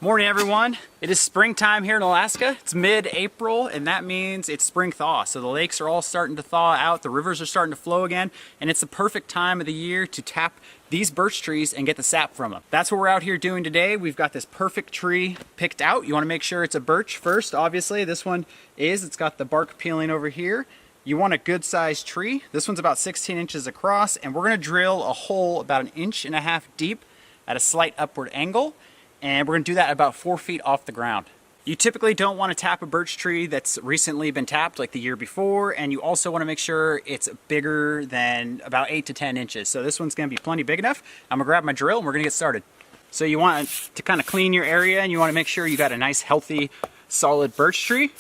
Morning everyone. It is springtime here in Alaska. It's mid-April and that means it's spring thaw. So the lakes are all starting to thaw out, the rivers are starting to flow again, and it's the perfect time of the year to tap these birch trees and get the sap from them. That's what we're out here doing today. We've got this perfect tree picked out. You want to make sure it's a birch first, obviously. This one is, it's got the bark peeling over here. You want a good sized tree. This one's about 16 inches across, and we're gonna drill a hole about 1.5 inches deep at a slight upward angle. And we're gonna do that about 4 feet off the ground. You typically don't wanna tap a birch tree that's recently been tapped like the year before, and you also wanna make sure it's bigger than about 8 to 10 inches. So this one's gonna be plenty big enough. I'm gonna grab my drill and we're gonna get started. So you want to kind of clean your area and you wanna make sure you got a nice, healthy, solid birch tree.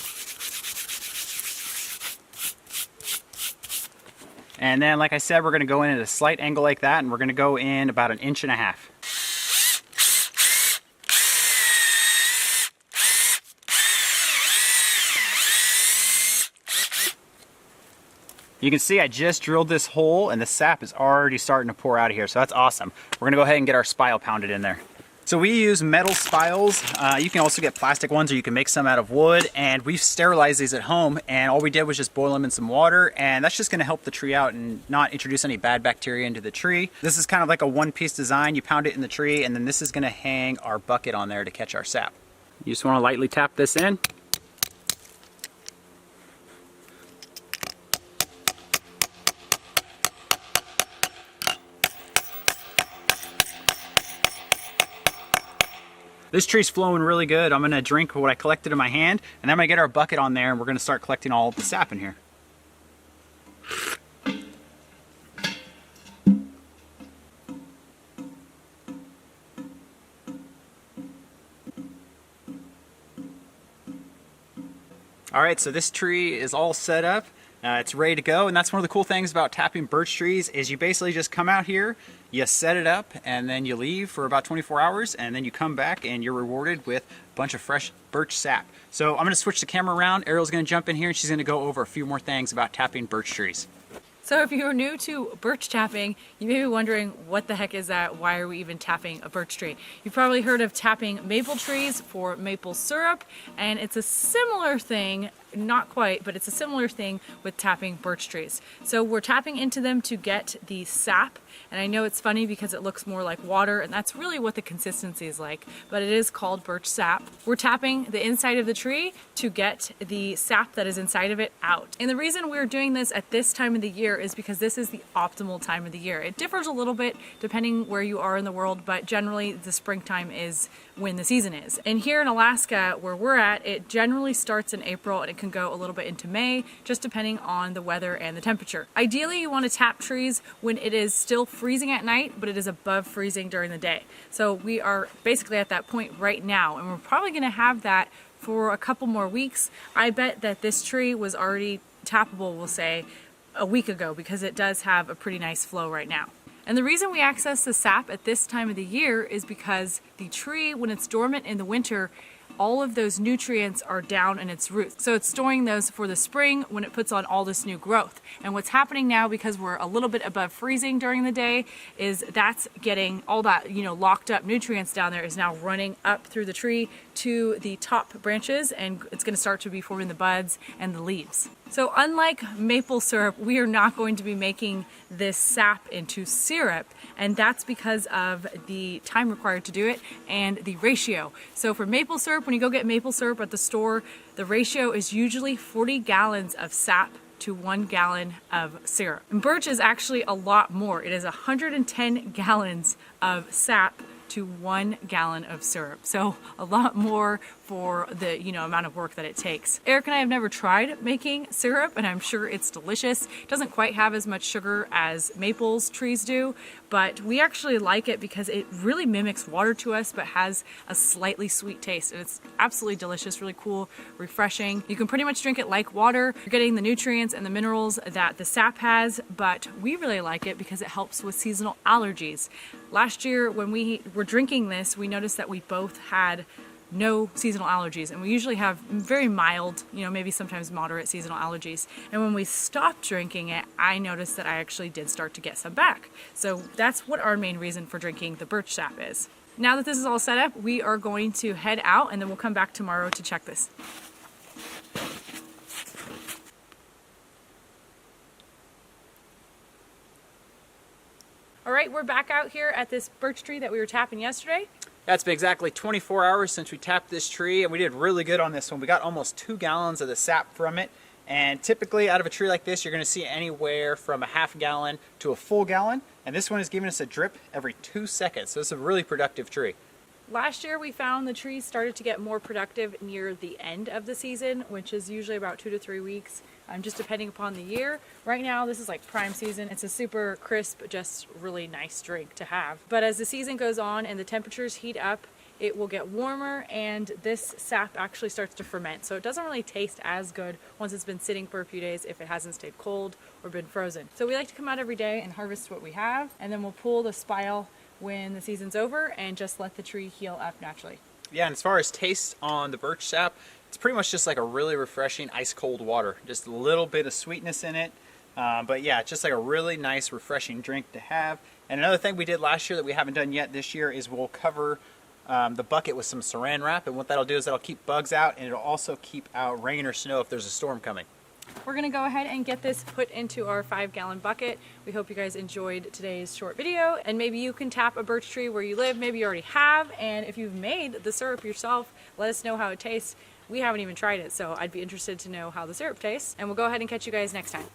And then, like I said, we're gonna go in at a slight angle like that, and we're gonna go in about 1.5 inches. You can see I just drilled this hole and the sap is already starting to pour out of here, so that's awesome. We're gonna go ahead and get our spile pounded in there. So we use metal spiles. You can also get plastic ones, or you can make some out of wood, and we've sterilized these at home, and all we did was just boil them in some water, and that's just gonna help the tree out and not introduce any bad bacteria into the tree. This is kind of like a one-piece design. You pound it in the tree, and then this is gonna hang our bucket on there to catch our sap. You just wanna lightly tap this in. This tree's flowing really good. I'm gonna drink what I collected in my hand, and then I'm gonna get our bucket on there and we're gonna start collecting all the sap in here. All right, so this tree is all set up. It's ready to go, and that's one of the cool things about tapping birch trees is you basically just come out here, you set it up, and then you leave for about 24 hours, and then you come back and you're rewarded with a bunch of fresh birch sap. So I'm gonna switch the camera around. Ariel's gonna jump in here and she's gonna go over a few more things about tapping birch trees. So if you're new to birch tapping, you may be wondering, what the heck is that? Why are we even tapping a birch tree? You've probably heard of tapping maple trees for maple syrup, and it's a similar thing, not quite, but it's a similar thing with tapping birch trees. So we're tapping into them to get the sap, and I know it's funny because it looks more like water, and that's really what the consistency is like, but it is called birch sap. We're tapping the inside of the tree to get the sap that is inside of it out. And the reason we're doing this at this time of the year is because this is the optimal time of the year. It differs a little bit depending where you are in the world, but generally the springtime is when the season is. And here in Alaska, where we're at, it generally starts in April and it can go a little bit into May, just depending on the weather and the temperature. Ideally, you want to tap trees when it is still freezing at night, but it is above freezing during the day. So we are basically at that point right now, and we're probably going to have that for a couple more weeks. I bet that this tree was already tappable, we'll say, a week ago, because it does have a pretty nice flow right now. And the reason we access the sap at this time of the year is because the tree, when it's dormant in the winter, all of those nutrients are down in its roots. So it's storing those for the spring when it puts on all this new growth. And what's happening now, because we're a little bit above freezing during the day, is that's getting all that, locked up nutrients down there is now running up through the tree to the top branches, and it's gonna start to be forming the buds and the leaves. So unlike maple syrup, we are not going to be making this sap into syrup, and that's because of the time required to do it and the ratio. So for maple syrup, when you go get maple syrup at the store, the ratio is usually 40 gallons of sap to 1 gallon of syrup. And birch is actually a lot more. It is 110 gallons of sap to 1 gallon of syrup. So a lot more for the amount of work that it takes. Eric and I have never tried making syrup, and I'm sure it's delicious. It doesn't quite have as much sugar as maples trees do, but we actually like it because it really mimics water to us, but has a slightly sweet taste, and it's absolutely delicious, really cool, refreshing. You can pretty much drink it like water. You're getting the nutrients and the minerals that the sap has, but we really like it because it helps with seasonal allergies. Last year when we were drinking this, we noticed that we both had no seasonal allergies, and we usually have very mild, maybe sometimes moderate seasonal allergies. And when we stopped drinking it, I noticed that I actually did start to get some back. So that's what our main reason for drinking the birch sap is. Now that this is all set up, we are going to head out and then we'll come back tomorrow to check this. All right, we're back out here at this birch tree that we were tapping yesterday. That's been exactly 24 hours since we tapped this tree, and we did really good on this one. We got almost 2 gallons of the sap from it, and typically out of a tree like this, you're gonna see anywhere from a half gallon to a full gallon, and this one is giving us a drip every 2 seconds, so it's a really productive tree. Last year we found the trees started to get more productive near the end of the season, which is usually about 2 to 3 weeks, just depending upon the year. Right now this is like prime season. It's a super crisp, just really nice drink to have. But as the season goes on and the temperatures heat up, it will get warmer and this sap actually starts to ferment. So it doesn't really taste as good once it's been sitting for a few days if it hasn't stayed cold or been frozen. So we like to come out every day and harvest what we have, and then we'll pull the spile when the season's over and just let the tree heal up naturally. Yeah, and as far as taste on the birch sap, it's pretty much just like a really refreshing ice cold water. Just a little bit of sweetness in it. But yeah, just like a really nice refreshing drink to have. And another thing we did last year that we haven't done yet this year is we'll cover the bucket with some saran wrap. And what that'll do is that'll keep bugs out, and it'll also keep out rain or snow if there's a storm coming. We're gonna go ahead and get this put into our 5-gallon bucket. We hope you guys enjoyed today's short video, and maybe you can tap a birch tree where you live. Maybe you already have, and if you've made the syrup yourself, let us know how it tastes. We haven't even tried it, so I'd be interested to know how the syrup tastes, and we'll go ahead and catch you guys next time.